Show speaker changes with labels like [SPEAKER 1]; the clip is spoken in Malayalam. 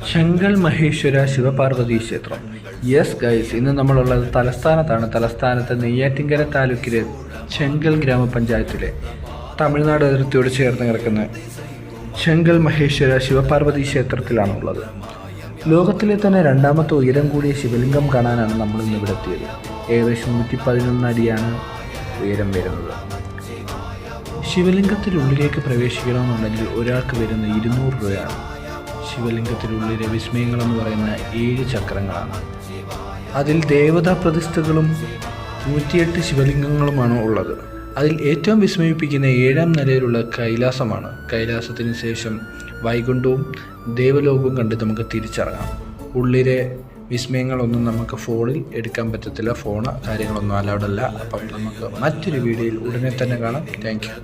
[SPEAKER 1] ചെങ്കൽ മഹേശ്വര ശിവപാർവതി ക്ഷേത്രം. യെസ് ഗൈസ്, ഇന്ന് നമ്മളുള്ളത് തലസ്ഥാനത്താണ്. തലസ്ഥാനത്ത് നെയ്യാറ്റിൻകര താലൂക്കിലെ ചെങ്കൽ ഗ്രാമപഞ്ചായത്തിലെ തമിഴ്നാട് അതിർത്തിയോട് ചേർന്ന് കിടക്കുന്ന ചെങ്കൽ മഹേശ്വര ശിവപാർവതി ക്ഷേത്രത്തിലാണുള്ളത്. ലോകത്തിലെ തന്നെ രണ്ടാമത്തെ ഉയരം കൂടിയ ശിവലിംഗം കാണാനാണ് നമ്മൾ ഇന്ന് ഇവിടെ എത്തിയത്. ഏകദേശം 111 അടിയാണ് ഉയരം വരുന്നത്. ശിവലിംഗത്തിനുള്ളിലേക്ക് പ്രവേശിക്കണമെന്നുണ്ടെങ്കിൽ ഒരാൾക്ക് വരുന്ന 200 രൂപയാണ്. ശിവലിംഗത്തിനുള്ളിലെ വിസ്മയങ്ങളെന്ന് പറയുന്ന 7 ചക്രങ്ങളാണ്. അതിൽ ദേവതാ പ്രതിഷ്ഠകളും 108 ശിവലിംഗങ്ങളുമാണ് ഉള്ളത്. അതിൽ ഏറ്റവും വിസ്മയിപ്പിക്കുന്ന 7ാം നിലയിലുള്ള കൈലാസമാണ്. കൈലാസത്തിന് ശേഷം വൈകുണ്ഠവും ദേവലോകവും കണ്ട് നമുക്ക് തിരിച്ചിറങ്ങാം. ഉള്ളിലെ വിസ്മയങ്ങളൊന്നും നമുക്ക് ഫോണിൽ എടുക്കാൻ പറ്റത്തില്ല. ഫോണ് കാര്യങ്ങളൊന്നും അലൗഡ് അല്ല. അപ്പം നമുക്ക് മറ്റൊരു വീഡിയോയിൽ ഉടനെ തന്നെ കാണാം. Thank you.